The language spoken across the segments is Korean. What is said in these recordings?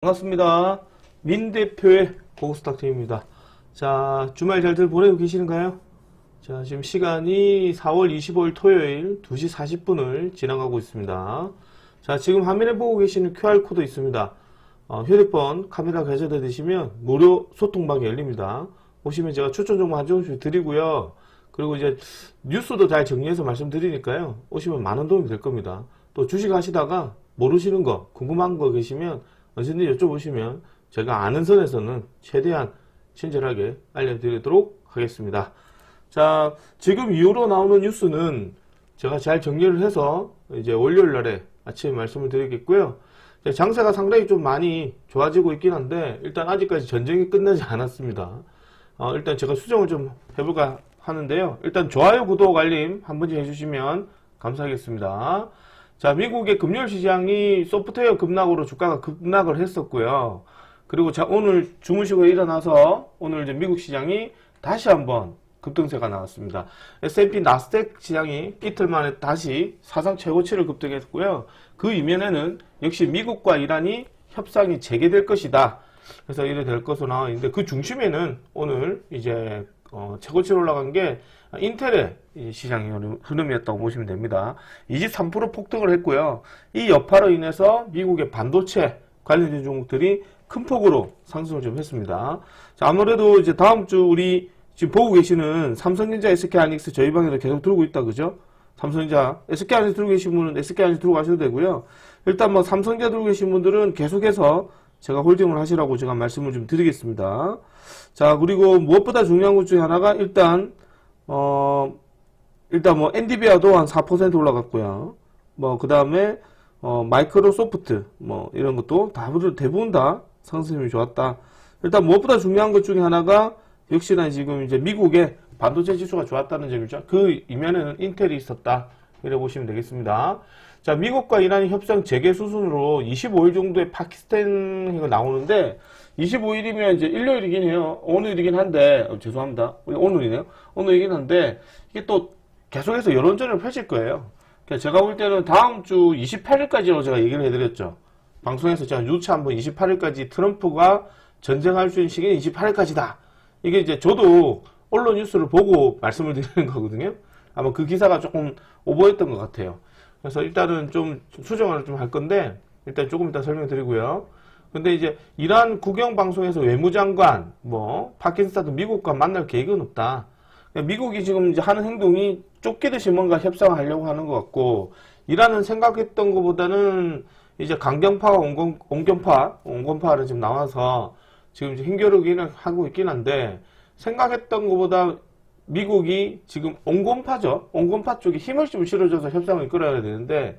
반갑습니다. 민 대표의 고고스탁트입니다. 자, 주말 잘들 보내고 계시는가요? 자, 지금 시간이 4월 25일 토요일 2시 40분을 지나가고 있습니다. 자, 지금 화면에 보고 계시는 QR코드 있습니다. 휴대폰 카메라 가져다 대시면 무료 소통방이 열립니다. 오시면 제가 추천 정보 한 조금씩 드리고요. 그리고 이제 뉴스도 잘 정리해서 말씀드리니까요. 오시면 많은 도움이 될 겁니다. 또 주식 하시다가 모르시는 거, 궁금한 거 계시면 언제든지 여쭤보시면 제가 아는 선에서는 최대한 친절하게 알려드리도록 하겠습니다. 자, 지금 이후로 나오는 뉴스는 제가 잘 정리를 해서 이제 월요일 날에 아침에 말씀을 드리겠고요. 장세가 상당히 좀 많이 좋아지고 있긴 한데 일단 아직까지 전쟁이 끝나지 않았습니다. 일단 제가 수정을 좀 해볼까 하는데요. 일단 좋아요, 구독, 알림 한 번씩 해주시면 감사하겠습니다. 자, 미국의 금요일 시장이 소프트웨어 급락으로 주가가 급락을 했었고요. 그리고 자, 오늘 주무시고 일어나서 오늘 이제 미국 시장이 다시 한번 급등세가 나왔습니다. S&P 나스닥 시장이 이틀 만에 다시 사상 최고치를 급등했고요. 그 이면에는 역시 미국과 이란이 협상이 재개될 것이다. 그래서 이래 될 것으로 나와 있는데 그 중심에는 오늘 이제 최고치로 올라간 게 인텔의 시장의 흐름이었다고 보시면 됩니다. 23% 폭등을 했고요. 이 여파로 인해서 미국의 반도체 관련된 종목들이 큰 폭으로 상승을 좀 했습니다. 자, 아무래도 이제 다음 주 우리 지금 보고 계시는 삼성전자, SK하이닉스 저희 방에서 계속 들고 있다, 그죠? 삼성전자, SK하이닉스 들고 계신 분은 SK하이닉스 들고 가셔도 되고요. 일단 뭐 삼성전자 들고 계신 분들은 계속해서 제가 홀딩을 하시라고 제가 말씀을 좀 드리겠습니다. 자, 그리고 무엇보다 중요한 것 중에 하나가 일단 뭐 엔비디아도 한 4% 올라갔고요. 뭐 그 다음에 마이크로소프트 뭐 이런 것도 대부분 다 상승률이 좋았다. 일단 무엇보다 중요한 것 중에 하나가 역시나 지금 이제 미국의 반도체 지수가 좋았다는 점이죠. 그 이면에는 인텔이 있었다. 이래 보시면 되겠습니다. 자, 미국과 이란이 협상 재개 수순으로 25일 정도의 파키스탄이 나오는데 25일이면 이제 일요일이긴 해요. 오늘이긴 한데 죄송합니다. 오늘이네요. 오늘이긴 한데 이게 또 계속해서 여론전을 펼칠 거예요. 제가 볼 때는 다음 주 28일까지로 제가 얘기를 해드렸죠. 방송에서 제가 누차 한번 28일까지 트럼프가 전쟁할 수 있는 시기는 28일까지다. 이게 이제 저도 언론 뉴스를 보고 말씀을 드리는 거거든요. 아마 그 기사가 조금 오버했던 것 같아요. 그래서 일단은 좀 수정을 좀 할 건데 일단 조금 이따 설명드리고요. 근데 이제 이란 국영방송에서 외무장관, 파키스탄도 미국과 만날 계획은 없다. 미국이 지금 이제 하는 행동이 쫓기듯이 뭔가 협상을 하려고 하는 것 같고, 이란은 생각했던 것보다는 이제 강경파와 온건파를 지금 나와서 지금 이제 힘겨루기는 하고 있긴 한데, 생각했던 것보다 미국이 지금 온건파죠. 온건파 쪽에 힘을 좀 실어줘서 협상을 이끌어야 되는데,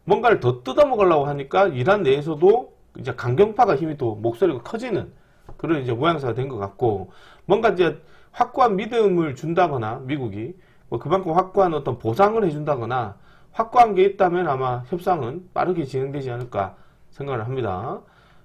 뭔가를 더 뜯어먹으려고 하니까 이란 내에서도 이제 강경파가 힘이 또 목소리가 커지는 그런 이제 모양새가 된 것 같고, 뭔가 이제 확고한 믿음을 준다거나 미국이 그만큼 확고한 어떤 보상을 해준다거나 확고한 게 있다면 아마 협상은 빠르게 진행되지 않을까 생각을 합니다.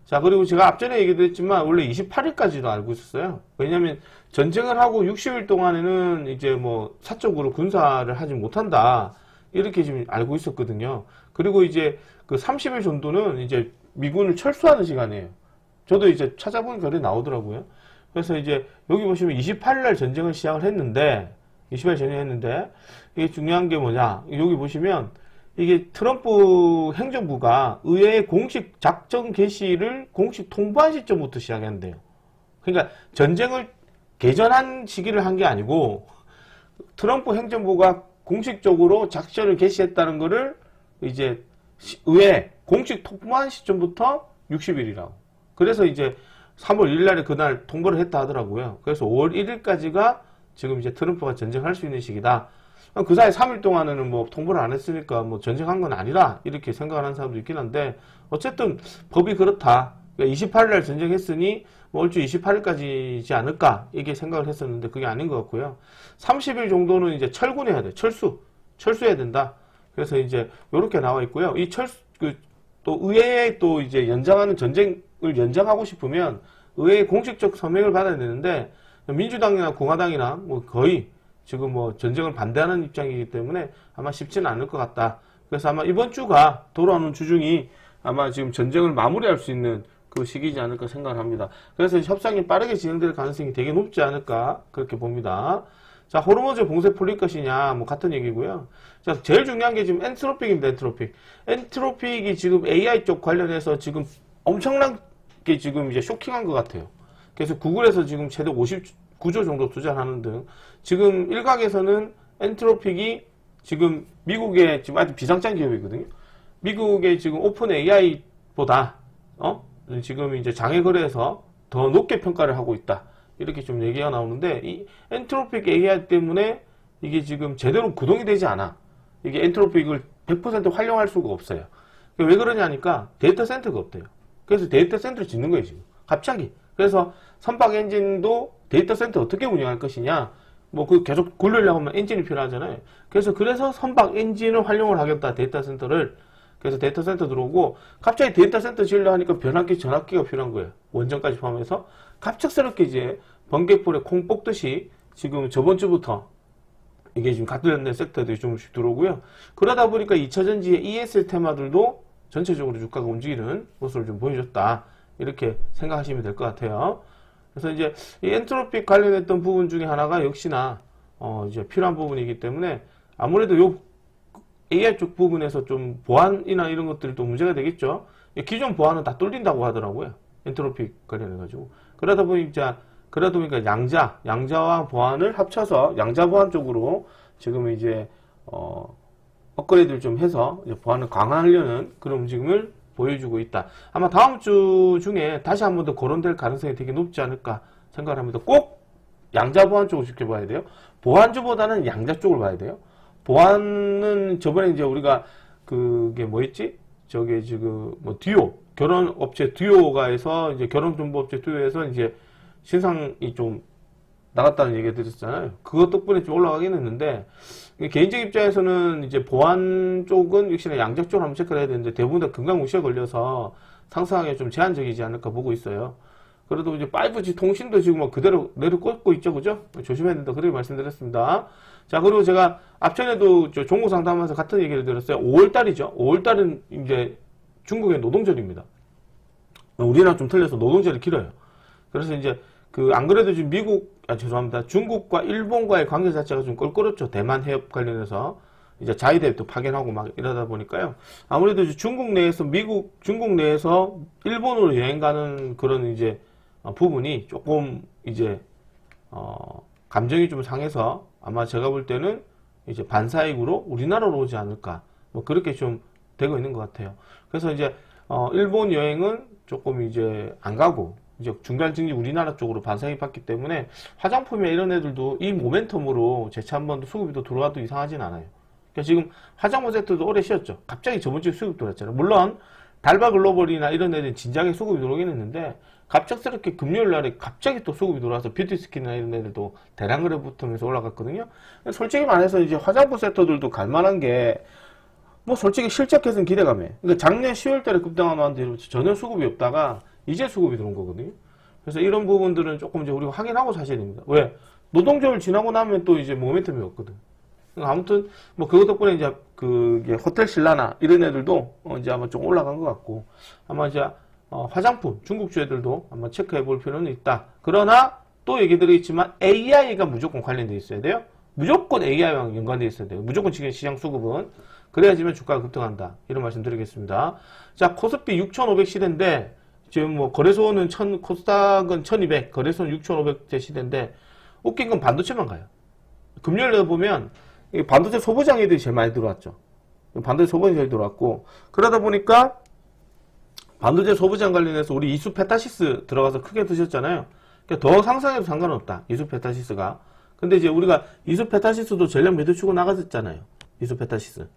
자, 그리고 제가 앞전에 얘기드렸지만 원래 28일까지도 알고 있었어요. 왜냐하면 전쟁을 하고 60일 동안에는 이제 사적으로 군사를 하지 못한다 이렇게 지금 알고 있었거든요. 그리고 이제 그 30일 정도는 이제 미군을 철수하는 시간이에요. 저도 이제 찾아보니까 그래 나오더라고요. 그래서 이제 여기 보시면 28일날 전쟁을 시작을 했는데, 28일 전쟁했는데, 이게 중요한 게 뭐냐. 여기 보시면, 이게 트럼프 행정부가 의회의 공식 작전 개시를 공식 통보한 시점부터 시작했는데요. 그러니까 전쟁을 개전한 시기를 한 게 아니고, 트럼프 행정부가 공식적으로 작전을 개시했다는 거를 이제 의회 공식 통보한 시점부터 60일이라고. 그래서 이제 3월 1일 날에 그날 통보를 했다 하더라고요. 그래서 5월 1일까지가 지금 이제 트럼프가 전쟁할 수 있는 시기다. 그 사이 3일 동안에는 통보를 안 했으니까 전쟁한 건 아니라 이렇게 생각하는 사람도 있긴 한데, 어쨌든 법이 그렇다. 그러니까 28일 날 전쟁했으니 얼추 28일까지지 않을까 이게 생각을 했었는데 그게 아닌 것 같고요. 30일 정도는 이제 철군해야 돼. 철수해야 된다. 그래서 이제 이렇게 나와 있고요. 이 또 의회에 또 이제 연장하는 전쟁을 연장하고 싶으면 의회의 공식적 서명을 받아야 되는데, 민주당이나 공화당이나 거의 지금 전쟁을 반대하는 입장이기 때문에 아마 쉽지는 않을 것 같다. 그래서 아마 이번 주가 돌아오는 주 중이 아마 지금 전쟁을 마무리할 수 있는 그 시기지 않을까 생각을 합니다. 그래서 협상이 빠르게 진행될 가능성이 되게 높지 않을까 그렇게 봅니다. 자, 호르무즈 봉쇄 풀릴 것이냐, 뭐 같은 얘기고요. 자, 제일 중요한 게 지금 엔트로픽입니다. 엔트로픽. 엔트로픽이 지금 AI 쪽 관련해서 지금 엄청나게 지금 이제 쇼킹한 것 같아요. 그래서 구글에서 지금 최대 59조 정도 투자하는 등 지금 일각에서는 엔트로픽이 지금 미국의 지금 아주 비상장 기업이거든요. 미국의 지금 오픈 AI보다 지금 이제 장외 거래에서 더 높게 평가를 하고 있다. 이렇게 좀 얘기가 나오는데 이 엔트로픽 AI 때문에 이게 지금 제대로 구동이 되지 않아. 이게 엔트로픽을 100% 활용할 수가 없어요. 왜 그러냐니까 데이터 센터가 없대요. 그래서 데이터 센터를 짓는 거예요, 지금. 갑자기. 그래서 선박 엔진도 데이터 센터 어떻게 운영할 것이냐. 뭐 그 계속 굴리려고 하면 엔진이 필요하잖아요. 그래서 선박 엔진을 활용을 하겠다. 데이터 센터를. 그래서 데이터 센터 들어오고 갑자기 데이터 센터 지으려 하니까 변압기, 전압기가 필요한 거예요. 원전까지 포함해서 갑작스럽게 이제 번개불에 콩 뽑듯이 지금 저번 주부터 이게 지금 가동된 섹터들이 조금씩 들어오고요. 그러다 보니까 2차전지의 ESL 테마들도 전체적으로 주가가 움직이는 모습을 좀 보여줬다. 이렇게 생각하시면 될 것 같아요. 그래서 이제 이 엔트로픽 관련했던 부분 중에 하나가 역시나 이제 필요한 부분이기 때문에 아무래도 요 AI 쪽 부분에서 좀 보안이나 이런 것들이 또 문제가 되겠죠. 기존 보안은 다 뚫린다고 하더라고요. 엔트로픽 관련해가지고. 그러다 보니까 양자와 보안을 합쳐서 양자 보안 쪽으로 지금 이제, 업그레이드를 좀 해서 이제 보안을 강화하려는 그런 움직임을 보여주고 있다. 아마 다음 주 중에 다시 한 번 더 거론될 가능성이 되게 높지 않을까 생각을 합니다. 꼭 양자 보안 쪽을 지켜봐야 돼요. 보안주보다는 양자 쪽을 봐야 돼요. 보안은 저번에 이제 우리가 그게 뭐였지? 저게 지금 뭐 듀오 결혼업체 듀오가 해서 이제 결혼정보업체 듀오에서 이제 신상이 좀 나갔다는 얘기 드렸잖아요. 그것 덕분에 좀 올라가긴 했는데 개인적 입장에서는 이제 보안 쪽은 역시나 양적 쪽으로 한번 체크를 해야 되는데 대부분 다 금강무시에 걸려서 상승하기가 좀 제한적이지 않을까 보고 있어요. 그래도 이제 5G 통신도 지금 뭐 그대로 내려꽂고 있죠, 그죠? 조심해야 된다. 그렇게 말씀드렸습니다. 자, 그리고 제가 앞전에도 종목 상담하면서 같은 얘기를 드렸어요. 5월달이죠. 5월달은 이제 중국의 노동절입니다. 우리나라 좀 틀려서 노동절이 길어요. 그래서 이제 안 그래도 지금 죄송합니다. 중국과 일본과의 관계 자체가 좀 껄끄럽죠. 대만 해협 관련해서. 이제 자위대도 파견하고 막 이러다 보니까요. 아무래도 중국 내에서 중국 내에서 일본으로 여행 가는 그런 이제 부분이 조금 이제 감정이 좀 상해서 아마 제가 볼 때는 이제 반사익으로 우리나라로 오지 않을까 뭐 그렇게 좀 되고 있는 것 같아요. 그래서 이제 일본 여행은 조금 이제 안 가고 이제 중간 증지 우리나라 쪽으로 반사익이 받기 때문에 화장품이나 이런 애들도 이 모멘텀으로 재차 한번 수급이 들어와도 이상하진 않아요. 그러니까 지금 화장품 세트도 오래 쉬었죠. 갑자기 저번 주에 수급 들어왔잖아요. 물론 달바 글로벌이나 이런 애들은 진작에 수급이 들어오긴 했는데 갑작스럽게 금요일 날에 갑자기 또 수급이 들어와서 뷰티스킨이나 이런 애들도 대량거래 붙으면서 올라갔거든요. 솔직히 말해서 이제 화장품 세터들도 갈만한 게 뭐 솔직히 실적해서는 기대감에 그러니까 작년 10월 달에 급등한 뒤로 전혀 수급이 없다가 이제 수급이 들어온 거거든요. 그래서 이런 부분들은 조금 이제 우리가 확인하고 사셔야 됩니다. 왜? 노동절을 지나고 나면 또 이제 모멘텀이 없거든. 아무튼 뭐 그것 덕분에 이제 그게 호텔 신라나 이런 애들도 이제 아마 좀 올라간 것 같고 아마 이제 화장품 중국주 애들도 한번 체크해 볼 필요는 있다. 그러나 또 얘기 드리겠지만 AI가 무조건 관련돼 있어야 돼요. 무조건 AI와 연관돼 있어야 돼요. 무조건 지금 시장 수급은 그래야지만 주가가 급등한다. 이런 말씀 드리겠습니다. 자, 코스피 6,500 시대인데 지금 뭐 거래소는 코스닥은 1,200, 거래소는 6,500대 시대인데 웃긴 건 반도체만 가요. 금요일에 보면 반도체 소부장애들이 제일 많이 들어왔죠. 반도체 소부장이 제일 들어왔고 그러다 보니까 반도체 소부장 관련해서 우리 이수페타시스 들어가서 크게 드셨잖아요. 그러니까 더 상승해도 상관없다. 이수페타시스가. 근데 이제 우리가 이수페타시스도 전량 매도 치고 나갔었잖아요. 이수페타시스.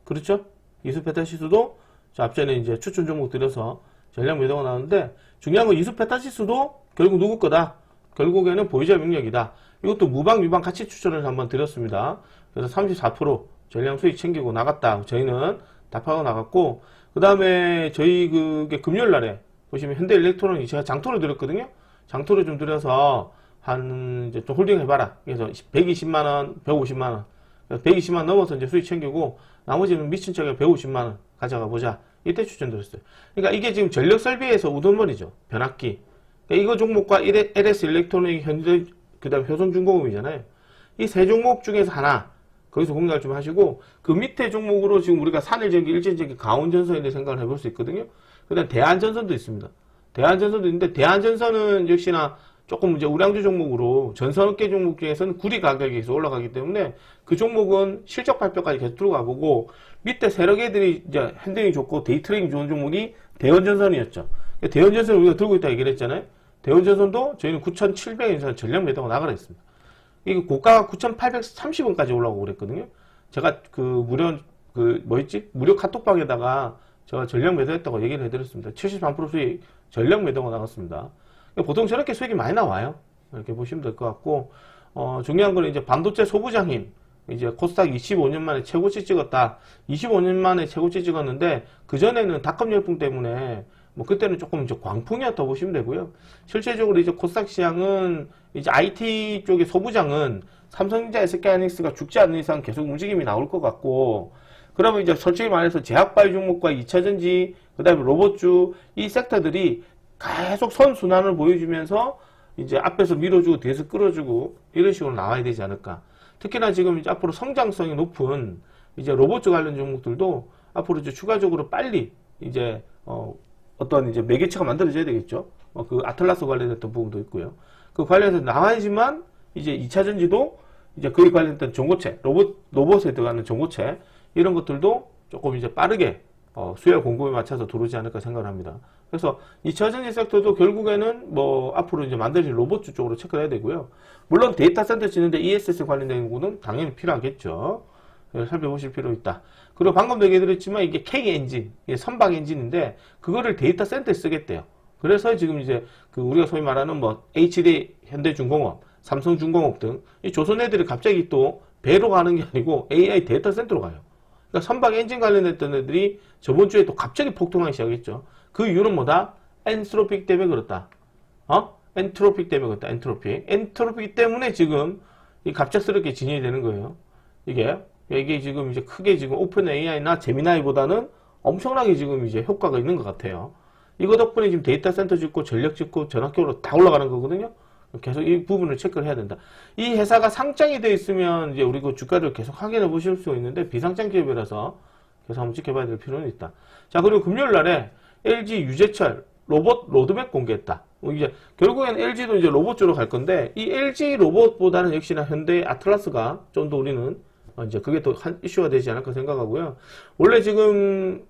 그렇죠? 이수페타시스도 앞전에 이제 추천 종목 들여서 전량 매도가 나왔는데 중요한 건 이수페타시스도 결국 누구 거다? 결국에는 보유자 명령이다. 이것도 무방 유방 같이 추천을 한번 드렸습니다. 그래서 34% 전량 수익 챙기고 나갔다. 저희는 답하고 나갔고 그 다음에 저희 그게 금요일 날에 보시면 현대일렉트로닉 제가 장토를 드렸거든요. 장토를 좀 드려서 이제 좀 홀딩 해봐라. 그래서 120만원, 150만원. 120만원 넘어서 이제 수익 챙기고 나머지는 미친 척에 150만원 가져가 보자. 이때 추천드렸어요. 그러니까 이게 지금 전력 설비에서 우두머리죠. 변압기. 그러니까 이거 종목과 LS 일렉트로닉, 현대, 그 다음 효성중공업이잖아요. 이 세 종목 중에서 하나, 거기서 공략을 좀 하시고, 그 밑에 종목으로 지금 우리가 산일전기, 일전전기, 강원전선에 생각을 해볼 수 있거든요. 그 다음 대한전선도 있습니다. 대한전선도 있는데, 대한전선은 역시나 조금 이제 우량주 종목으로 전선업계 종목 중에서는 구리 가격이 계속 올라가기 때문에 그 종목은 실적 발표까지 계속 들어가 보고, 밑에 세력 애들이 이제 핸들링이 좋고 데이트레이딩 좋은 종목이 대원전선이었죠. 대원전선을 우리가 들고 있다 얘기를 했잖아요. 대원전선도 저희는 9,700원 전량 매도가 나가라 했습니다. 이게 고가가 9,830원까지 올라오고 그랬거든요. 제가 무료 카톡방에다가 제가 전량 매도했다고 얘기를 해드렸습니다. 73% 수익 전량 매도가 나갔습니다. 보통 저렇게 수익이 많이 나와요. 이렇게 보시면 될 것 같고, 중요한 거는 이제 반도체 소부장인, 이제 코스닥 25년 만에 최고치 찍었다. 25년 만에 최고치 찍었는데, 그전에는 닷컴 열풍 때문에, 뭐, 그때는 조금 이제 광풍이었다고 보시면 되고요. 실제적으로 이제 코스닥 시장은, 이제 IT 쪽의 소부장은 삼성전자, SK하이닉스가 죽지 않는 이상 계속 움직임이 나올 것 같고, 그러면 이제 솔직히 말해서 제약바이오 종목과 2차전지, 그 다음에 로봇주, 이 섹터들이 계속 선순환을 보여주면서 이제 앞에서 밀어주고 뒤에서 끌어주고 이런 식으로 나와야 되지 않을까. 특히나 지금 이제 앞으로 성장성이 높은 이제 로봇주 관련 종목들도 앞으로 이제 추가적으로 빨리 이제 어떤 이제 매개체가 만들어져야 되겠죠. 그 아틀라스 관련했던 부분도 있고요. 그 관련해서 나와야지만 이제 2차전지도 이제 거기 관련된 전고체, 로봇에 들어가는 전고체 이런 것들도 조금 이제 빠르게 수요 공급에 맞춰서 들어오지 않을까 생각을 합니다. 그래서 2차전지 섹터도 결국에는 뭐 앞으로 이제 만들어질 로봇주 쪽으로 체크를 해야 되고요. 물론 데이터 센터 짓는데 ESS 관련된 부분은 당연히 필요하겠죠. 살펴보실 필요 있다. 그리고 방금도 얘기드렸지만 이게 K 엔진, 선박 엔진인데 그거를 데이터 센터에 쓰겠대요. 그래서 지금 이제 그 우리가 소위 말하는 뭐 HD 현대중공업, 삼성중공업 등 이 조선 애들이 갑자기 또 배로 가는 게 아니고 AI 데이터 센터로 가요. 그러니까 선박 엔진 관련했던 애들이 저번 주에 또 갑자기 폭등하기 시작했죠. 그 이유는 뭐다? 엔트로픽 때문에 그렇다. 엔트로픽 때문에 그렇다. 엔트로픽 때문에 지금 이 갑작스럽게 진행이 되는 거예요. 이게 지금 이제 크게 지금 오픈 AI나 제미나이보다는 엄청나게 지금 이제 효과가 있는 것 같아요. 이거 덕분에 지금 데이터 센터 짓고 전력 짓고 전학교로 다 올라가는 거거든요. 계속 이 부분을 체크를 해야 된다. 이 회사가 상장이 되어 있으면 이제 우리 그 주가를 계속 확인해 보실 수 있는데 비상장 기업이라서 계속 한번 지켜봐야 될 필요는 있다. 자, 그리고 금요일 날에 LG 유재철 로봇 로드맵 공개했다. 이제 결국엔 LG도 이제 로봇 쪽으로 갈 건데 이 LG 로봇보다는 역시나 현대 아틀라스가 좀 더 우리는 이제 그게 더 한 이슈가 되지 않을까 생각하고요. 원래 지금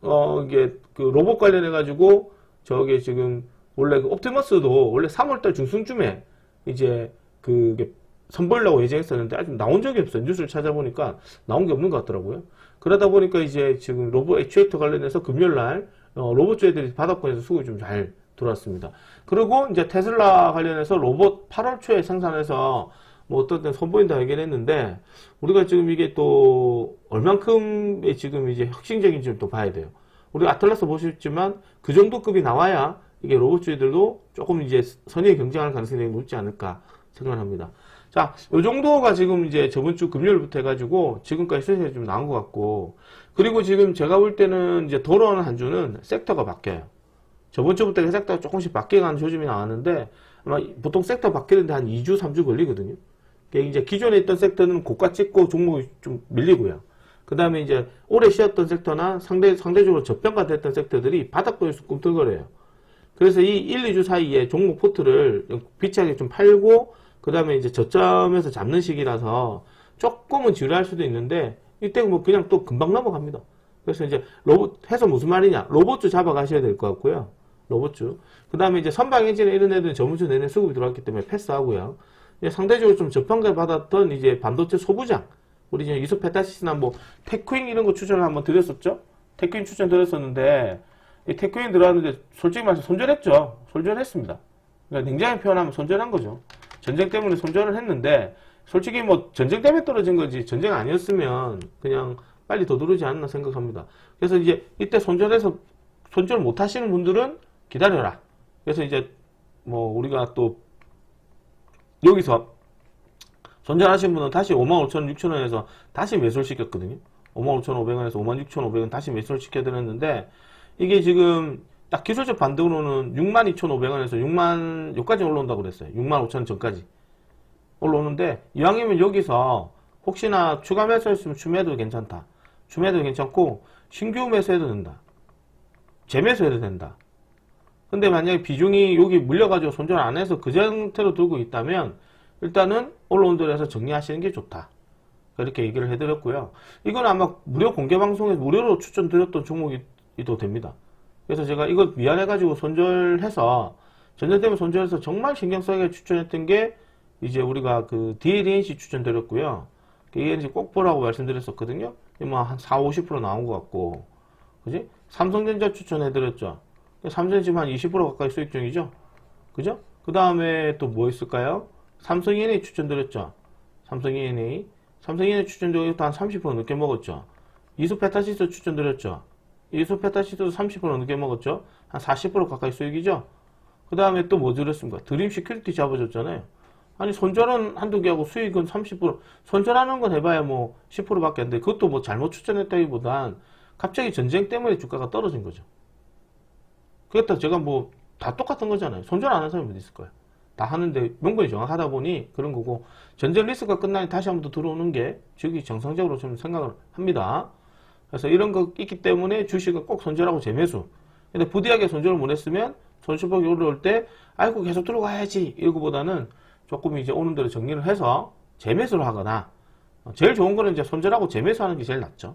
이게 그 로봇 관련해 가지고 저게 지금 원래 그 옵티머스도 원래 3월달 중순쯤에 이제 그게 선보이려고 예정했었는데 아직 나온 적이 없어요. 뉴스를 찾아보니까 나온 게 없는 것 같더라고요. 그러다 보니까 이제 지금 로봇 액추에이터 관련해서 금요일날 로봇주 애들이 바닥권에서 수급이 좀 잘 들어왔습니다. 그리고 이제 테슬라 관련해서 로봇 8월 초에 생산해서 뭐 어떤 때 선보인다 얘기를 했는데 우리가 지금 이게 또 얼만큼의 지금 이제 혁신적인지를 또 봐야 돼요. 우리 아틀라스 보셨지만 그 정도 급이 나와야 이게 로봇주들도 조금 이제 선의에 경쟁할 가능성이 되게 높지 않을까 생각을 합니다. 자, 요 정도가 지금 이제 저번 주 금요일부터 해가지고 지금까지 수익이 좀 나온 것 같고, 그리고 지금 제가 볼 때는 이제 돌아오는 한 주는 섹터가 바뀌어요. 저번 주부터 섹터가 조금씩 바뀌어가는 조짐이 나왔는데, 아마 보통 섹터 바뀌는데 한 2주, 3주 걸리거든요. 이제 기존에 있던 섹터는 고가 찍고 종목이 좀 밀리고요. 그 다음에 이제 오래 쉬었던 섹터나 상대적으로 저평가됐던 섹터들이 바닥권에서 꿈틀거려요. 그래서 이 1, 2주 사이에 종목 포트를 비치하게 좀 팔고, 그 다음에 이제 저점에서 잡는 시기라서 조금은 지루할 수도 있는데, 이때 뭐 그냥 또 금방 넘어갑니다. 그래서 이제 해서 무슨 말이냐. 로봇주 잡아가셔야 될 것 같고요. 로봇주. 그 다음에 이제 선박 엔진 이런 애들은 저번주 내내 수급이 들어왔기 때문에 패스하고요. 이제 상대적으로 좀 저평가 받았던 이제 반도체 소부장. 우리 이제 이소페타시스나 뭐, 테크윈 이런 거 추천을 한번 드렸었죠? 테크윈 추천 드렸었는데, 이 테크윈 들어왔는데 솔직히 말해서 손절했죠. 손절했습니다. 그러니까 냉정하게 표현하면 손절한 거죠. 전쟁 때문에 손절을 했는데 솔직히 뭐 전쟁 때문에 떨어진 거지 전쟁 아니었으면 그냥 빨리 더 들어오지 않나 생각합니다. 그래서 이제 이때 손절 못 하시는 분들은 기다려라. 그래서 이제 뭐 우리가 또 여기서 손절하신 분은 다시 55,000원, 6,000원에서 다시 매수를 시켰거든요. 55,500원에서 56,500원 다시 매수를 시켜드렸는데 이게 지금 딱 기술적 반등으로는 62,500원에서 6만, 여기까지 올라온다고 그랬어요. 65,000원 전까지 올라오는데, 이왕이면 여기서 혹시나 추가 매수했으면 추매도 괜찮다. 추매도 괜찮고, 신규 매수해도 된다. 재매수해도 된다. 근데 만약에 비중이 여기 물려가지고 손절 안 해서 그 상태로 두고 있다면, 일단은 올라온 대로해서 정리하시는 게 좋다. 그렇게 얘기를 해드렸고요. 이건 아마 무료 공개방송에서 무료로 추천드렸던 종목이도 됩니다. 그래서 제가 이거 미안해가지고 손절해서, 전전 때문에 손절해서 정말 신경 써야 추천했던 게, 이제 우리가 그 DLNC 추천드렸고요. DLNC 꼭 보라고 말씀드렸었거든요. 뭐 한 4, 50% 나온 것 같고, 그지? 삼성전자 추천해드렸죠. 삼성전자 지금 한 20% 가까이 수익 중이죠. 그죠? 그 다음에 또 뭐 있을까요? 삼성 E&A 추천드렸죠. 삼성 E&A. 삼성 E&A 추천드렸도 한 30% 늦게 먹었죠. 이소페타시스 추천드렸죠. 이소페타시스도 30% 늦게 먹었죠. 한 40% 가까이 수익이죠. 그 다음에 또 뭐 드렸습니까? 드림 시큐리티 잡아줬잖아요. 아니, 손절은 한두 개하고 수익은 30%. 손절하는 건 해봐야 뭐 10% 밖에 안 돼. 그것도 뭐 잘못 추천했다기보단 갑자기 전쟁 때문에 주가가 떨어진 거죠. 그렇다 제가 뭐 다 똑같은 거잖아요. 손절 안 하는 사람이 어디 있을 거예요. 다 하는데 명분이 정확하다 보니 그런 거고, 전쟁 리스크가 끝나니 다시 한번 더 들어오는 게 주식이 정상적으로 좀 생각을 합니다. 그래서 이런 거 있기 때문에 주식은 꼭 손절하고 재매수. 근데 부디하게 손절을 못 했으면 손실폭이 올라올 때 아이고 계속 들어가야지 이거보다는 조금 이제 오는 대로 정리를 해서 재매수를 하거나, 제일 좋은 거는 이제 손절하고 재매수하는 게 제일 낫죠.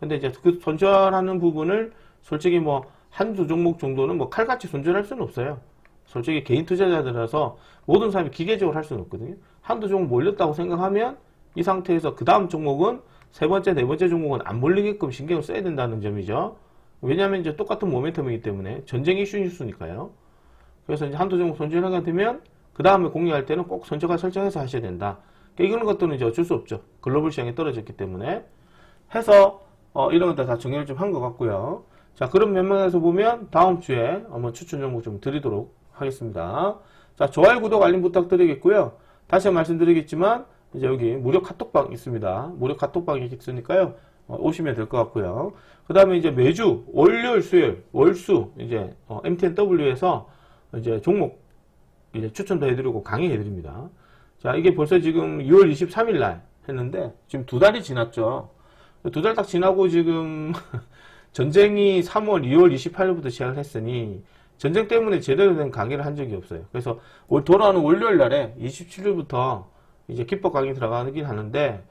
근데 이제 그 손절하는 부분을 솔직히 뭐 한두 종목 정도는 뭐 칼같이 손절할 수는 없어요. 솔직히 개인 투자자들이라서 모든 사람이 기계적으로 할 수는 없거든요. 한두 종목 몰렸다고 생각하면 이 상태에서 그 다음 종목은 세 번째, 네 번째 종목은 안 몰리게끔 신경을 써야 된다는 점이죠. 왜냐하면 이제 똑같은 모멘텀이기 때문에 전쟁 이슈니까요. 그래서 이제 한두 종목 손절하게 되면 그 다음에 공략할 때는 꼭 손절가 설정해서 하셔야 된다. 이런 것들은 이제 어쩔 수 없죠. 글로벌 시장이 떨어졌기 때문에 해서 이런 것들 다 정리를 좀 한 것 같고요. 자, 그런 면면에서 보면 다음 주에 한번 추천 종목 좀 드리도록 하겠습니다. 자, 좋아요, 구독, 알림 부탁드리겠고요. 다시 말씀드리겠지만 이제 여기 무료 카톡방 있습니다. 무료 카톡방이 있으니까요. 오시면 될 것 같고요. 그 다음에 이제 매주 월요일, 수요일, 월수 이제 MTNW에서 이제 종목 이제 추천도 해드리고 강의해드립니다. 자, 이게 벌써 지금 6월 23일 날 했는데 지금 2달이 지났죠. 2달 딱 지나고 지금 전쟁이 3월, 2월 28일부터 시작을 했으니 전쟁 때문에 제대로 된 강의를 한 적이 없어요. 그래서 돌아오는 월요일 날에 27일부터 이제 기법 강의 들어가긴 하는데,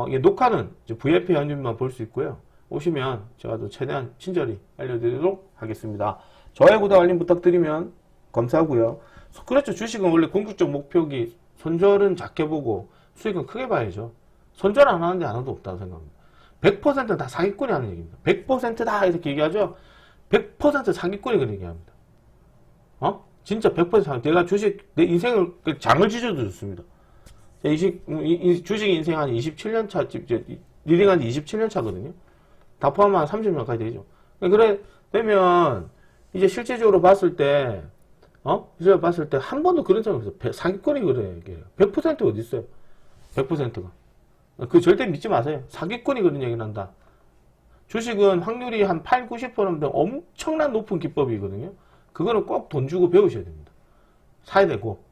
이게 녹화는 이제 VIP 회원님만 볼 수 있고요. 오시면 제가 또 최대한 친절히 알려드리도록 하겠습니다. 좋아요, 구독, 알림 부탁드리면 감사하고요. 그렇죠. 주식은 원래 궁극적 목표기 손절은 작게 보고 수익은 크게 봐야죠. 손절 안 하는데 하나도 없다고 생각합니다. 100%는 다 사기꾼이 하는 얘기입니다. 100%다 이렇게 얘기하죠. 100% 사기꾼이 그런 얘기합니다. 진짜 100% 사기. 내가 주식 내 인생을 장을 지져도 좋습니다. 주식 인생 한 27년 차, 리딩한 지 27년 차거든요. 다 포함하면 30년 가까이 되죠. 그래 되면 이제 실제적으로 봤을 때 실제적으로 봤을 때 한 번도 그런 적이 없어요. 사기꾼이 그래 얘기해요. 100% 어디 있어요? 100%가. 그 절대 믿지 마세요. 사기꾼이 그런 얘기를 한다. 주식은 확률이 한 8, 90%인데 엄청난 높은 기법이거든요. 그거는 꼭 돈 주고 배우셔야 됩니다. 사야 되고,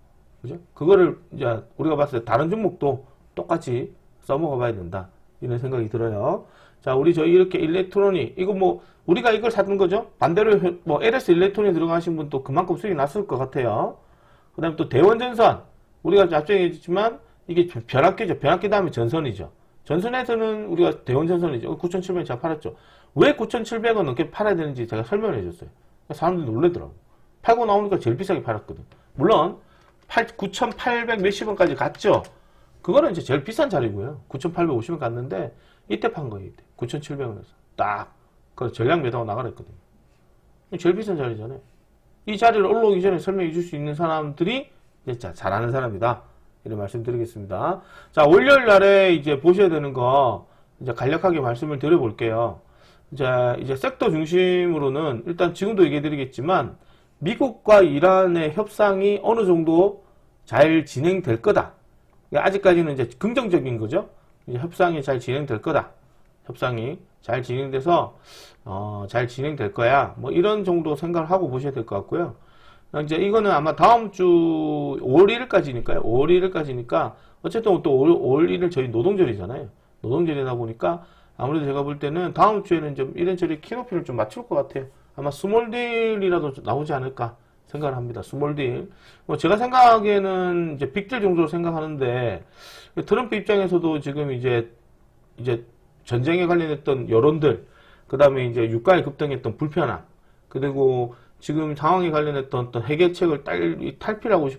그죠? 그거를 이제 우리가 봤을 때 다른 종목도 똑같이 써먹어 봐야 된다. 이런 생각이 들어요. 자, 저희 이렇게 일렉트로닉, 이거 뭐, 우리가 이걸 사는 거죠? 반대로 뭐, LS 일렉트로닉 들어가신 분도 그만큼 수익이 났을 것 같아요. 그 다음에 또 대원전선, 우리가 앞전에 얘기했지만, 이게 변압기죠. 변압기 다음에 전선이죠. 전선에서는 우리가 대원전선이죠. 9,700원 제가 팔았죠. 왜 9,700원 넘게 팔아야 되는지 제가 설명을 해줬어요. 사람들이 놀래더라고. 팔고 나오니까 제일 비싸게 팔았거든. 물론 9,800 몇십 원까지 갔죠. 그거는 이제 제일 비싼 자리고요. 9,850원 갔는데 이때 판 거예요. 이때 9,700원에서 딱 그 전략 매도하고 나가랬거든요. 제일 비싼 자리잖아요. 이 자리를 올라오기 전에 설명해 줄 수 있는 사람들이 이제 잘하는 사람이다. 이런 말씀 드리겠습니다. 자, 월요일 날에 이제 보셔야 되는 거 이제 간략하게 말씀을 드려볼게요. 이제 섹터 중심으로는 일단 지금도 얘기해 드리겠지만 미국과 이란의 협상이 어느 정도 잘 진행될 거다. 아직까지는 이제 긍정적인 거죠. 이제 협상이 잘 진행될 거다. 협상이 잘 진행돼서 잘 진행될 거야. 뭐 이런 정도 생각을 하고 보셔야 될 것 같고요. 이제 이거는 아마 다음 주 5월 1일까지니까요. 5월 1일까지니까 어쨌든 또 5월 1일 저희 노동절이잖아요. 노동절이다 보니까 아무래도 제가 볼 때는 다음 주에는 좀 이런저런 키높이를 좀 맞출 것 같아요. 아마 스몰딜이라도 나오지 않을까 생각을 합니다. 스몰딜. 뭐 제가 생각하기에는 이제 빅딜 정도로 생각하는데 트럼프 입장에서도 지금 이제 전쟁에 관련했던 여론들, 그 다음에 이제 유가에 급등했던 불편함, 그리고 지금 상황에 관련했던 어떤 해결책을 탈출하고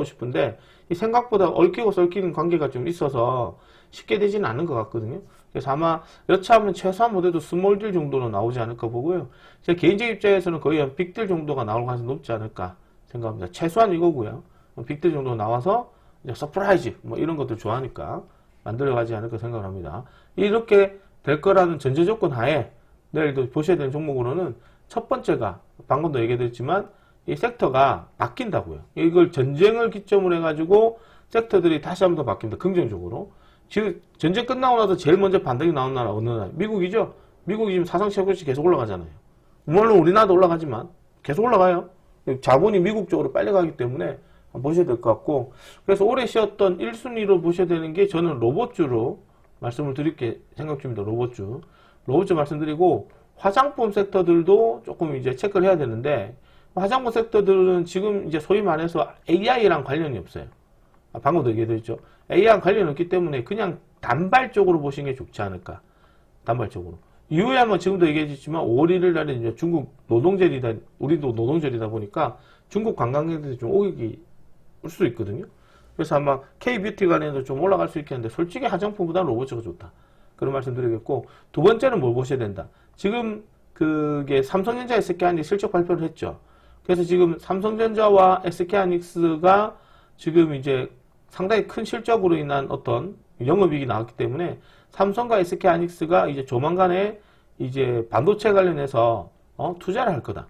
싶은데 이 생각보다 얽히고 썰키는 관계가 좀 있어서 쉽게 되지는 않은 것 같거든요. 그래서 아마 여차하면 최소한 못해도 스몰딜 정도는 나오지 않을까 보고요. 제 개인적 입장에서는 거의 한 빅딜 정도가 나올 가능성이 높지 않을까 생각합니다. 최소한 이거고요. 빅딜 정도 나와서 이제 서프라이즈 뭐 이런 것들 좋아하니까 만들어가지 않을까 생각을 합니다. 이렇게 될 거라는 전제 조건 하에 내일도 보셔야 되는 종목으로는 첫 번째가 방금도 얘기했지만 이 섹터가 바뀐다고요. 이걸 전쟁을 기점으로 해가지고 섹터들이 다시 한 번 더 바뀝니다. 긍정적으로. 지금 전쟁 끝나고 나서 제일 먼저 반등이 나온 나라 어느 나라? 미국이죠. 미국이 지금 사상 최고치 계속 올라가잖아요. 물론 우리나라도 올라가지만 계속 올라가요. 자본이 미국 쪽으로 빨리 가기 때문에 보셔야 될 것 같고, 그래서 오래 쉬었던 1순위로 보셔야 되는 게 저는 로봇주로 말씀을 드릴게 생각 중입니다. 로봇주 말씀드리고, 화장품 섹터들도 조금 이제 체크를 해야 되는데, 화장품 섹터들은 지금 이제 소위 말해서 AI랑 관련이 없어요. 방금도 얘기해드렸죠. AI랑 관련이 없기 때문에 그냥 단발적으로 보시는 게 좋지 않을까. 단발적으로. 이후에 한번 지금도 얘기했지만 5월 1일 날에 이제 중국 노동절이다, 우리도 노동절이다 보니까 중국 관광객들이 좀 오기 올 수 있거든요. 그래서 아마 K-뷰티 관련해서 좀 올라갈 수 있겠는데 솔직히 화장품보다는 로봇주가 좋다. 그런 말씀 드리겠고, 두 번째는 뭘 보셔야 된다. 지금 그게 삼성전자 SK하이닉스 실적 발표를 했죠. 그래서 지금 삼성전자와 SK하이닉스가 지금 이제 상당히 큰 실적으로 인한 어떤 영업이익이 나왔기 때문에 삼성과 SK하이닉스가 이제 조만간에 이제 반도체 관련해서 투자를 할 거다.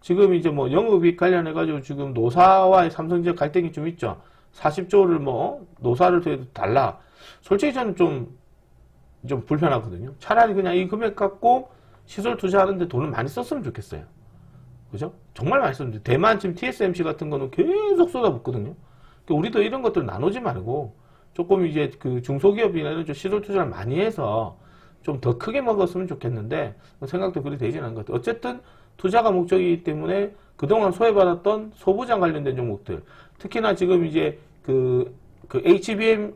지금 이제 뭐 영업이익 관련해가지고 지금 노사와의 삼성전자 갈등이 좀 있죠. 40조를 뭐 노사를 해도 달라. 솔직히 저는 좀 불편하거든요. 차라리 그냥 이 금액 갖고 시설 투자하는데 돈을 많이 썼으면 좋겠어요. 그죠? 정말 많이 썼는데 대만 지금 TSMC 같은 거는 계속 쏟아붓거든요. 그러니까 우리도 이런 것들 나누지 말고 조금 이제 그 중소기업이나 이런 좀 시설 투자를 많이 해서 좀 더 크게 먹었으면 좋겠는데 생각도 그리 되지는 않은 것 같아요. 어쨌든 투자가 목적이기 때문에 그동안 소외받았던 소부장 관련된 종목들, 특히나 지금 이제 그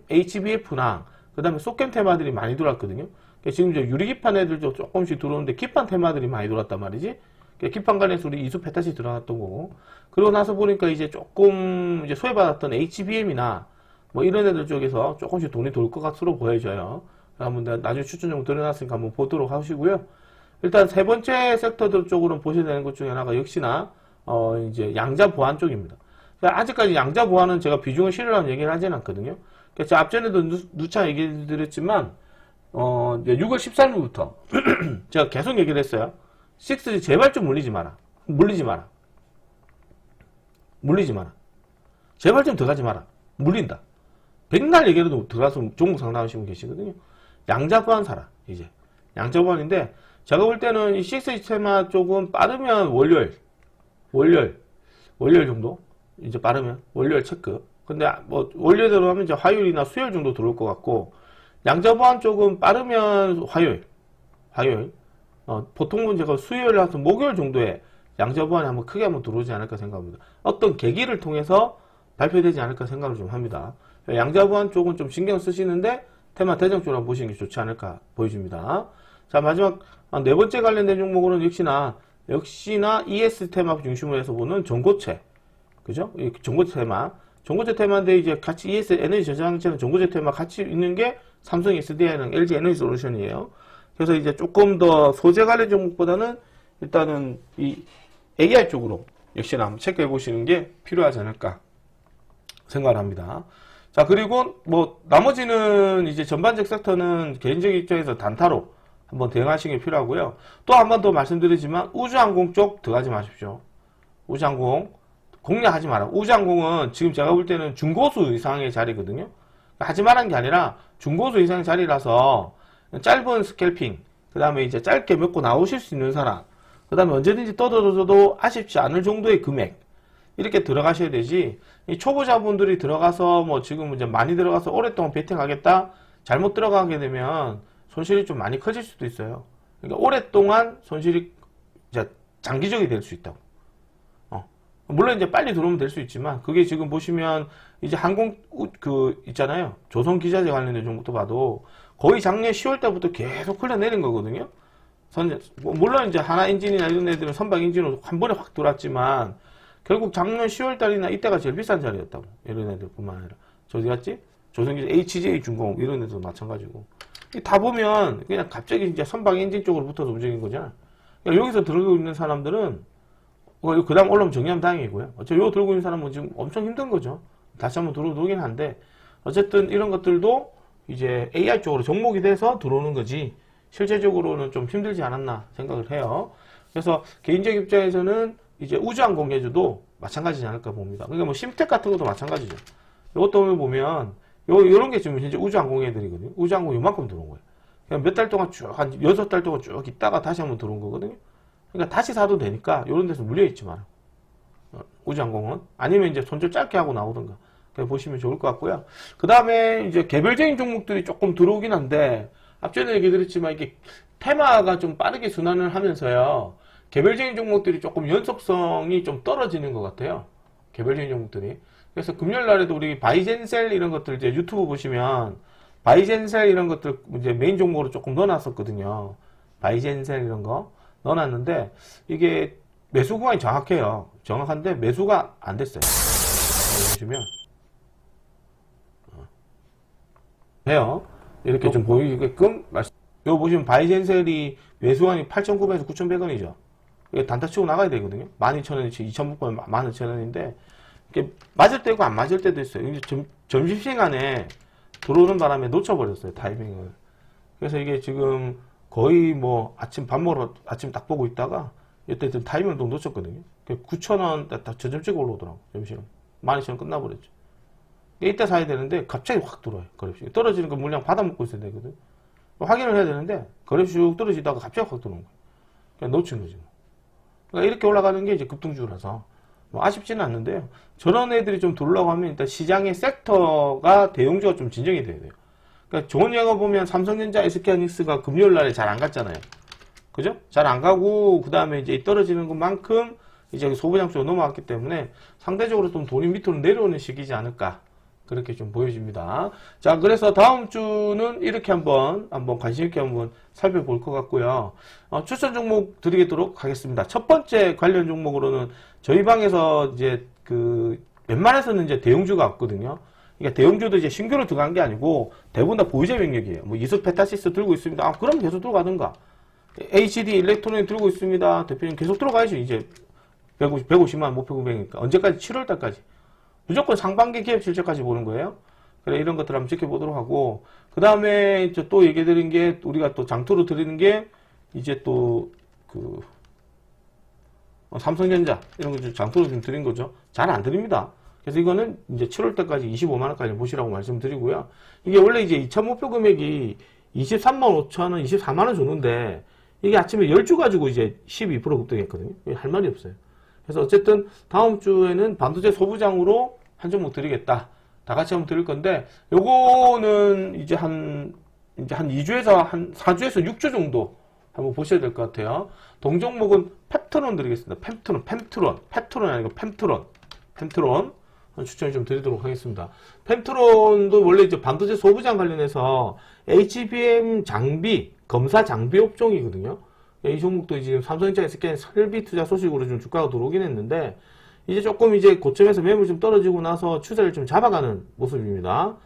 HBF나 그 다음에 속겜 테마들이 많이 들어왔거든요. 그러니까 지금 이제 유리기판 애들도 조금씩 들어오는데 기판 테마들이 많이 들어왔단 말이지. 그러니까 기판 관련해서 우리 이수 페타시 들어갔던 거고. 그러고 나서 보니까 이제 조금 이제 소외받았던 HBM이나 뭐 이런 애들 쪽에서 조금씩 돈이 돌 것 같으로 보여져요. 한번 나중에 추천 좀 드려놨으니까 한번 보도록 하시고요. 일단 세 번째 섹터들 쪽으로 보셔야 되는 것 중에 하나가 역시나 이제 양자 보안 쪽입니다. 아직까지 양자 보안은 제가 비중을 실으라는 얘기를 하지는 않거든요. 제가 앞전에도 누차 얘기 드렸지만 6월 13일부터 제가 계속 얘기를 했어요. 6G 제발 좀 물리지 마라. 제발 좀 들어가지 마라. 물린다. 백날 얘기해도 들어가서 종목 상담하시는 분 계시거든요. 양자 보안 사라. 이제 양자 보안인데 제가 볼 때는 이 CX 테마 쪽은 빠르면 월요일 정도? 이제 빠르면 월요일 체크. 근데 뭐 월요일대로 하면 이제 화요일이나 수요일 정도 들어올 것 같고, 양자 보안 쪽은 빠르면 화요일. 보통은 제가 수요일 하여튼 목요일 정도에 양자 보안이 한번 크게 한번 들어오지 않을까 생각합니다. 어떤 계기를 통해서 발표되지 않을까 생각을 좀 합니다. 양자 보안 쪽은 좀 신경 쓰시는데 테마 대장 쪽으로 한번 보시는 게 좋지 않을까 보여집니다. 자, 마지막 네 번째 관련된 종목으로는 역시나 ES 테마 중심으로 해서 보는 전고체. 그죠? 이 전고체 테마인데 이제 같이 ES 에너지 저장체는 전고체 테마 같이 있는 게 삼성 SDI랑 LG 에너지 솔루션이에요. 그래서 이제 조금 더 소재 관련 종목보다는 일단은 이 AI 쪽으로 역시나 한번 체크해 보시는 게 필요하지 않을까 생각을 합니다. 자, 그리고 뭐 나머지는 이제 전반적 섹터는 개인적인 입장에서 단타로 한번 대응하시는 게 필요하고요. 또 한 번 더 말씀드리지만 우주항공 쪽 들어가지 마십시오. 우주항공 공략하지 마라. 우주항공은 지금 제가 볼 때는 중고수 이상의 자리거든요. 하지 말한 게 아니라 중고수 이상의 자리라서 짧은 스캘핑, 그 다음에 이제 짧게 먹고 나오실 수 있는 사람, 그 다음에 언제든지 떠들어도 아쉽지 않을 정도의 금액, 이렇게 들어가셔야 되지, 이 초보자분들이 들어가서 뭐 지금 이제 많이 들어가서 오랫동안 베팅하겠다, 잘못 들어가게 되면 손실이 좀 많이 커질 수도 있어요. 그러니까 오랫동안 손실이 이제 장기적이 될 수 있다고. 물론 이제 빨리 들어오면 될 수 있지만, 그게 지금 보시면 이제 항공 있잖아요. 조선기자재 관련된 종목도 봐도 거의 작년 10월 달부터 계속 흘러내린 거거든요. 물론 이제 하나엔진이나 이런 애들은 선박 엔진으로 한 번에 확 들어왔지만, 결국 작년 10월 달이나 이때가 제일 비싼 자리였다고. 이런 애들뿐만 아니라. 저 어디 갔지? 조선기자, HJ중공업 이런 애들도 마찬가지고. 다 보면 그냥 갑자기 이제 선박 엔진 쪽으로 붙어서 움직인 거잖아. 그러니까 여기서 들고 있는 사람들은 그 다음 올라오면 정리하면 다행이고요. 어차피 이거 들고 있는 사람은 지금 엄청 힘든 거죠. 다시 한번 들어오긴 한데, 어쨌든 이런 것들도 이제 AI 쪽으로 접목이 돼서 들어오는 거지, 실제적으로는 좀 힘들지 않았나 생각을 해요. 그래서 개인적 입장에서는 이제 우주항공해주도 마찬가지지 않을까 봅니다. 그러니까 뭐 심텍 같은 것도 마찬가지죠. 이것도 보면 요런 게 지금 현재 우주항공애들이거든요. 우주항공 요만큼 들어온 거예요. 그냥 몇 달 동안 쭉, 한 6달 동안 쭉 있다가 다시 한번 들어온 거거든요. 그러니까 다시 사도 되니까 이런 데서 물려있지 마라. 우주항공은. 아니면 이제 손절 짧게 하고 나오던가. 그렇게 보시면 좋을 것 같고요. 그 다음에 이제 개별적인 종목들이 조금 들어오긴 한데, 앞전에 얘기 드렸지만 이게 테마가 좀 빠르게 순환을 하면서요, 개별적인 종목들이 조금 연속성이 좀 떨어지는 것 같아요. 개별적인 종목들이. 그래서 금요일 날에도 우리 바이젠셀 이런 것들 이제 유튜브 보시면 바이젠셀 이런 것들 이제 메인 종목으로 조금 넣어놨었거든요. 바이젠셀 이런 거 넣어놨는데, 이게 매수 구간이 정확해요. 정확한데 매수가 안 됐어요. 보시면 해요. 이렇게 좀 보이게끔 요 보시면 바이젠셀이 매수한이 8,900에서 9,100원이죠. 이게 단타 치고 나가야 되거든요. 12,000원이 2,000번 12,000원인데 이게 맞을 때고 안 맞을 때도 있어요. 이제 점심시간에 들어오는 바람에 놓쳐버렸어요, 타이밍을. 그래서 이게 지금 거의 뭐 아침 밥 먹으러 아침 딱 보고 있다가 이때 좀 타이밍을 좀 놓쳤거든요. 9,000원 딱 저점 찍어 올라오더라고, 점심시간. 12,000원 끝나버렸죠. 이때 사야 되는데 갑자기 확 들어와요, 거래식. 떨어지는 거 물량 받아먹고 있어야 되거든. 확인을 해야 되는데 거래식 떨어지다가 갑자기 확 들어온 거예요. 그냥 놓친 거지. 그러니까 이렇게 올라가는 게 이제 급등주라서 뭐 아쉽지는 않는데요. 저런 애들이 좀 들어오려고 하면 일단 시장의 섹터가 대형주가 좀 진정이 돼야 돼요. 그러니까 좋은 예가 보면 삼성전자, SK하이닉스가 금요일 날에 잘 안 갔잖아요. 그죠? 잘 안 가고 그 다음에 이제 떨어지는 것만큼 이제 소부장 쪽으로 넘어왔기 때문에 상대적으로 좀 돈이 밑으로 내려오는 시기지 않을까, 그렇게 좀 보여집니다. 자, 그래서 다음 주는 이렇게 한번 관심 있게 한번 살펴볼 것 같고요. 추천 종목 드리도록 하겠습니다. 첫 번째 관련 종목으로는 저희 방에서 이제 웬만해서는 이제 대형주가 없거든요. 그러니까 대형주도 이제 신규로 들어간 게 아니고 대부분 다 보유자 병력이에요. 뭐 이수 페타시스 들고 있습니다. 그럼 계속 들어가든가. HD 일렉트로닉 들고 있습니다. 대표님 계속 들어가야죠. 이제 150만 목표 금액이니까 언제까지? 7월 달까지. 무조건 상반기 기업 실적까지 보는 거예요. 그래, 이런 것들 한번 지켜보도록 하고, 그 다음에 또 얘기 드린 게, 우리가 또 장투로 드리는 게, 이제 또, 삼성전자, 이런 거 장투로 좀 드린 거죠. 잘 안 드립니다. 그래서 이거는 이제 7월 때까지 25만원까지 보시라고 말씀드리고요. 이게 원래 이제 2차 목표 금액이 23만 5천원, 24만원 줬는데, 이게 아침에 10주 가지고 이제 12% 급등했거든요. 할 말이 없어요. 그래서 어쨌든 다음 주에는 반도체 소부장으로 한 종목 드리겠다. 다 같이 한번 드릴 건데, 요거는 이제 한 2주에서 한 4주에서 6주 정도 한번 보셔야 될 것 같아요. 동종목은 펩트론 드리겠습니다. 펩트론 아니고 펩트론 추천 좀 드리도록 하겠습니다. 펩트론도 원래 이제 반도체 소부장 관련해서 HBM 장비, 검사 장비 업종이거든요. 이 종목도 지금 삼성전자, SK 설비 투자 소식으로 좀 주가가 들어오긴 했는데, 이제 조금 이제 고점에서 매물 좀 떨어지고 나서 추세를 좀 잡아가는 모습입니다.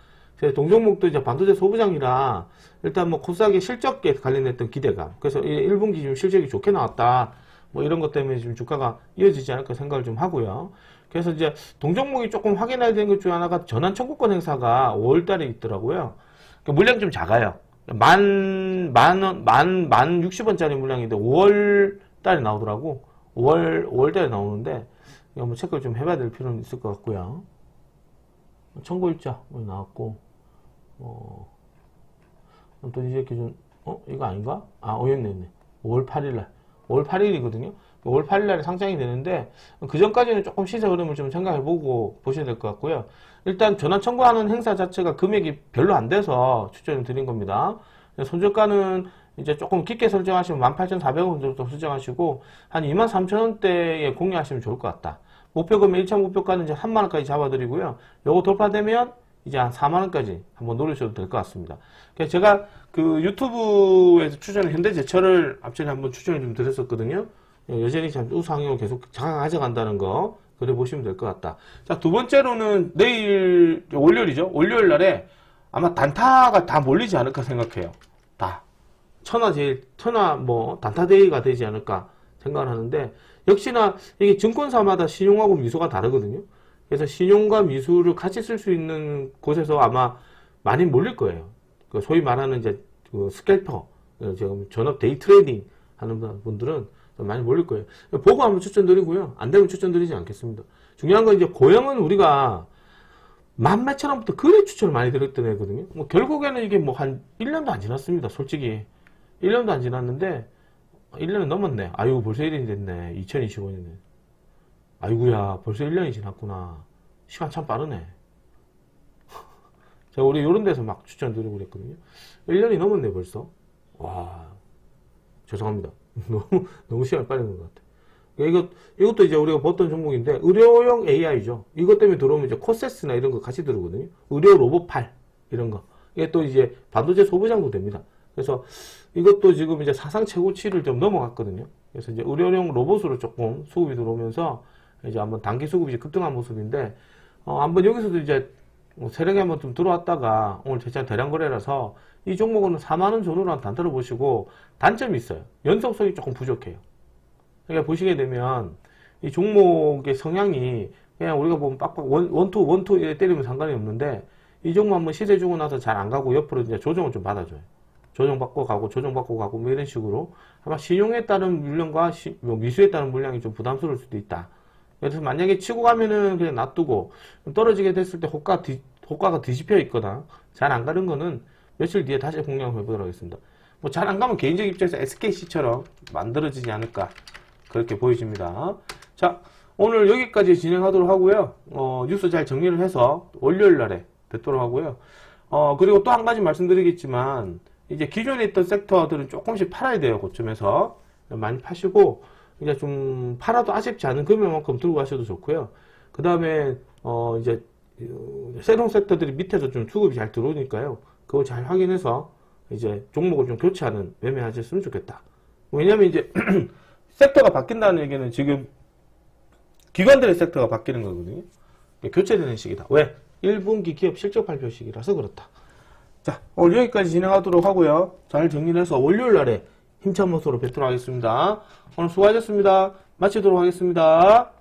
동종목도 이제 반도체 소부장이라 일단 뭐 코스닥의 실적에 관련했던 기대감. 그래서 1분기 지금 실적이 좋게 나왔다. 뭐 이런 것 때문에 지금 주가가 이어지지 않을까 생각을 좀 하고요. 그래서 이제 동종목이 조금 확인해야 되는 것 중에 하나가 전환 청구권 행사가 5월달에 있더라고요. 그러니까 물량이 좀 작아요. 만 60원짜리 물량인데 5월 달에 나오더라고. 5월 달에 나오는데, 이거 한번 체크를 좀 해봐야 될 필요는 있을 것 같고요. 청구일자 나왔고, 또 이제 기준, 이거 아닌가? 였네. 5월 8일날. 5월 8일이거든요. 5월 8일날에 상장이 되는데, 그 전까지는 조금 시세 흐름을 좀 생각해보고 보셔야 될 것 같고요. 일단 전환 청구하는 행사 자체가 금액이 별로 안 돼서 추천을 드린 겁니다. 손절가는 이제 조금 깊게 설정하시면 18,400원 정도 설정하시고, 한 23,000원대에 공략하시면 좋을 것 같다. 목표금액 1차 목표가는 이제 3만원까지 잡아드리고요. 요거 돌파되면 이제 한 4만원까지 한번 노리셔도 될 것 같습니다. 그래서 제가 그 유튜브에서 추천을 현대제철을 앞전에 한번 추천을 좀 드렸었거든요. 여전히 참 우상향을 계속 가져간다는 거, 그래 보시면 될 것 같다. 자, 두 번째로는 내일, 월요일이죠. 월요일 날에 아마 단타가 다 몰리지 않을까 생각해요. 다. 천하 단타데이가 되지 않을까 생각을 하는데, 역시나 이게 증권사마다 신용하고 미수가 다르거든요. 그래서 신용과 미수를 같이 쓸 수 있는 곳에서 아마 많이 몰릴 거예요. 소위 말하는 이제 그 스캘퍼, 지금 전업 데이 트레이딩 하는 분들은 많이 몰릴 거예요. 보고 한번 추천드리고요. 안 되면 추천드리지 않겠습니다. 중요한 건 이제 고영은 우리가 몇천 원부터 그래 추천을 많이 드렸던 애거든요. 결국에는 이게 한 1년도 안 지났습니다. 솔직히. 1년도 안 지났는데, 1년은 넘었네. 아이고, 벌써 1년이 됐네. 2025년에. 아이고야, 벌써 1년이 지났구나. 시간 참 빠르네. 제가 우리 요런 데서 막 추천드리고 그랬거든요. 1년이 넘었네, 벌써. 와, 죄송합니다. 너무 시간이 빨리 간 것 같아. 이것도 이제 우리가 봤던 종목인데, 의료용 AI죠. 이것 때문에 들어오면 이제 코세스나 이런 거 같이 들어오거든요. 의료 로봇팔, 이런 거. 이게 또 이제 반도체 소비장도 됩니다. 그래서 이것도 지금 이제 사상 최고치를 좀 넘어갔거든요. 그래서 이제 의료용 로봇으로 조금 수급이 들어오면서 이제 한번 단기 수급이 급등한 모습인데, 한번 여기서도 이제 세력이 한번 좀 들어왔다가 오늘 제가 대량 거래라서 이 종목은 4만원 전후로 한 단타를 보시고, 단점이 있어요. 연속성이 조금 부족해요. 그러니까 보시게 되면 이 종목의 성향이 그냥 우리가 보면 빡빡 원투 때리면 상관이 없는데, 이 종목 한번 시세 주고 나서 잘 안 가고 옆으로 이제 조정을 좀 받아줘요. 조정받고 가고 뭐 이런 식으로 아마 신용에 따른 물량과 미수에 따른 물량이 좀 부담스러울 수도 있다. 그래서 만약에 치고 가면은 그냥 놔두고 떨어지게 됐을 때 호가가 뒤집혀 있거나 잘 안 가는 거는 며칠 뒤에 다시 공략을 해보도록 하겠습니다. 뭐 잘 안 가면 개인적 입장에서 SKC처럼 만들어지지 않을까 그렇게 보여집니다. 자, 오늘 여기까지 진행하도록 하고요. 뉴스 잘 정리를 해서 월요일 날에 뵙도록 하고요. 그리고 또 한 가지 말씀드리겠지만, 이제 기존에 있던 섹터들은 조금씩 팔아야 돼요. 고점에서 많이 파시고, 이제 좀 팔아도 아쉽지 않은 금액만큼 들고 가셔도 좋고요. 그 다음에 이제 새로운 섹터들이 밑에서 좀 수급이 잘 들어오니까요. 그거 잘 확인해서 이제 종목을 좀 교체하는 매매하셨으면 좋겠다. 왜냐면 이제 섹터가 바뀐다는 얘기는 지금 기관들의 섹터가 바뀌는 거거든요. 교체되는 시기다. 왜? 1분기 기업 실적 발표 시기라서 그렇다. 자, 오늘 여기까지 진행하도록 하고요. 잘 정리를 해서 월요일 날에 힘찬 모습으로 뵙도록 하겠습니다. 오늘 수고하셨습니다. 마치도록 하겠습니다.